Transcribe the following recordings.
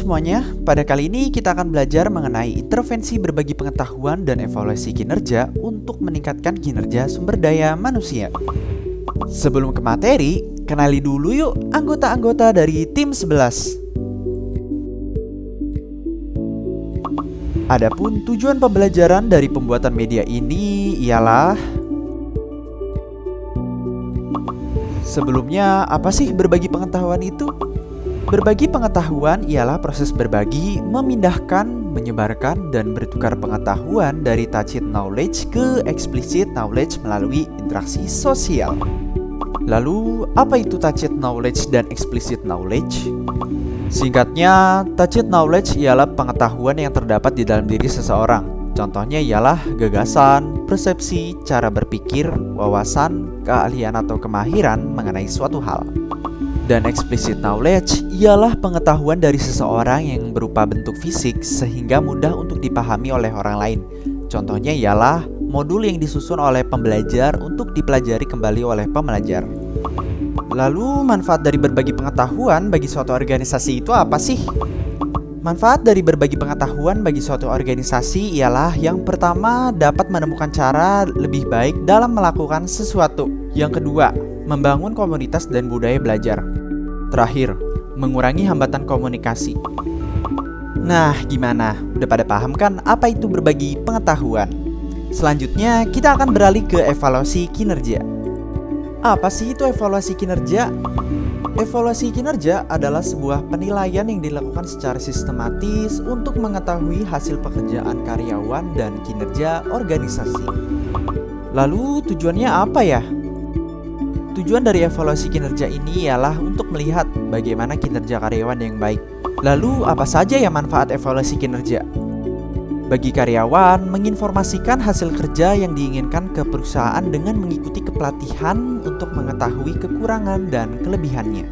semuanya, pada kali ini kita akan belajar mengenai intervensi berbagi pengetahuan dan evaluasi kinerja untuk meningkatkan kinerja sumber daya manusia. Sebelum ke materi, kenali dulu yuk anggota-anggota dari tim 11. Adapun tujuan pembelajaran dari pembuatan media ini ialah sebelumnya, apa sih berbagi pengetahuan itu? Berbagi pengetahuan ialah proses berbagi, memindahkan, menyebarkan, dan bertukar pengetahuan dari tacit knowledge ke explicit knowledge melalui interaksi sosial. Lalu, apa itu tacit knowledge dan explicit knowledge? Singkatnya, tacit knowledge ialah pengetahuan yang terdapat di dalam diri seseorang. Contohnya ialah gagasan, persepsi, cara berpikir, wawasan, keahlian atau kemahiran mengenai suatu hal. Dan explicit knowledge ialah pengetahuan dari seseorang yang berupa bentuk fisik sehingga mudah untuk dipahami oleh orang lain. Contohnya ialah modul yang disusun oleh pembelajar untuk dipelajari kembali oleh pembelajar. Lalu manfaat dari berbagi pengetahuan bagi suatu organisasi itu apa sih? Manfaat dari berbagi pengetahuan bagi suatu organisasi ialah yang pertama dapat menemukan cara lebih baik dalam melakukan sesuatu. Yang kedua, membangun komunitas dan budaya belajar. Terakhir, mengurangi hambatan komunikasi. Nah, gimana? Udah pada paham kan apa itu berbagi pengetahuan? Selanjutnya, kita akan beralih ke evaluasi kinerja. Apa sih itu evaluasi kinerja? Evaluasi kinerja adalah sebuah penilaian yang dilakukan secara sistematis untuk mengetahui hasil pekerjaan karyawan dan kinerja organisasi. Lalu tujuannya apa ya? Tujuan dari evaluasi kinerja ini ialah untuk melihat bagaimana kinerja karyawan yang baik. Lalu apa saja ya manfaat evaluasi kinerja? Bagi karyawan, menginformasikan hasil kerja yang diinginkan ke perusahaan dengan mengikuti kepelatihan untuk mengetahui kekurangan dan kelebihannya.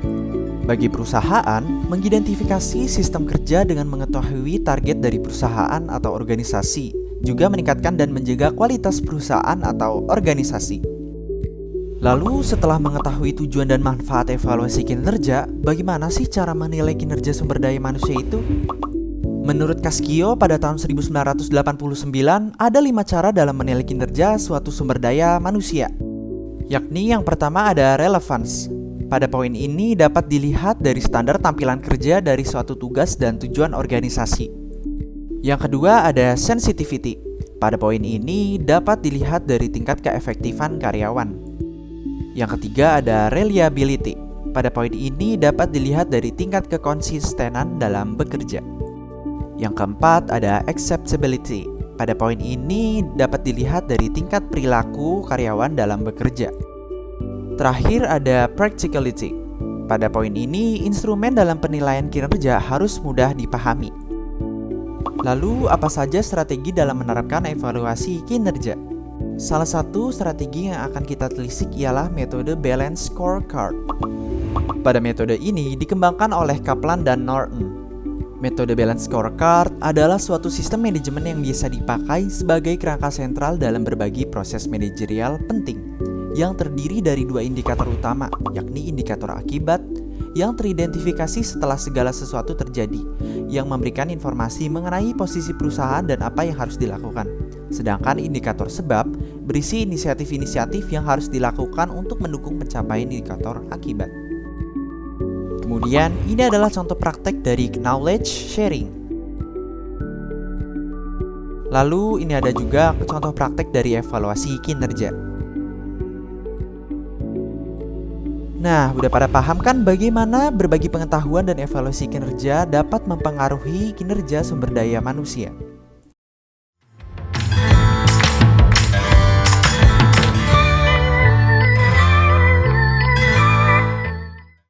Bagi perusahaan, mengidentifikasi sistem kerja dengan mengetahui target dari perusahaan atau organisasi, juga meningkatkan dan menjaga kualitas perusahaan atau organisasi. Lalu setelah mengetahui tujuan dan manfaat evaluasi kinerja, bagaimana sih cara menilai kinerja sumber daya manusia itu? Menurut Kaskio pada tahun 1989, ada 5 cara dalam menilai kinerja suatu sumber daya manusia. Yakni yang pertama ada relevance. Pada poin ini dapat dilihat dari standar tampilan kerja dari suatu tugas dan tujuan organisasi. Yang kedua ada sensitivity. Pada poin ini dapat dilihat dari tingkat keefektifan karyawan. Yang ketiga ada reliability. Pada poin ini dapat dilihat dari tingkat kekonsistenan dalam bekerja. Yang keempat ada acceptability. Pada poin ini dapat dilihat dari tingkat perilaku karyawan dalam bekerja. Terakhir ada practicality. Pada poin ini instrumen dalam penilaian kinerja harus mudah dipahami. Lalu apa saja strategi dalam menerapkan evaluasi kinerja? Salah satu strategi yang akan kita telisik ialah metode Balance Scorecard. Pada metode ini dikembangkan oleh Kaplan dan Norton. Metode Balance Scorecard adalah suatu sistem manajemen yang biasa dipakai sebagai kerangka sentral dalam berbagi proses manajerial penting, yang terdiri dari 2 indikator utama, yakni indikator akibat, yang teridentifikasi setelah segala sesuatu terjadi, yang memberikan informasi mengenai posisi perusahaan dan apa yang harus dilakukan. Sedangkan indikator sebab berisi inisiatif-inisiatif yang harus dilakukan untuk mendukung pencapaian indikator akibat. Kemudian, ini adalah contoh praktek dari knowledge sharing. Lalu, ini ada juga contoh praktek dari evaluasi kinerja. Nah, udah pada paham kan bagaimana berbagi pengetahuan dan evaluasi kinerja dapat mempengaruhi kinerja sumber daya manusia?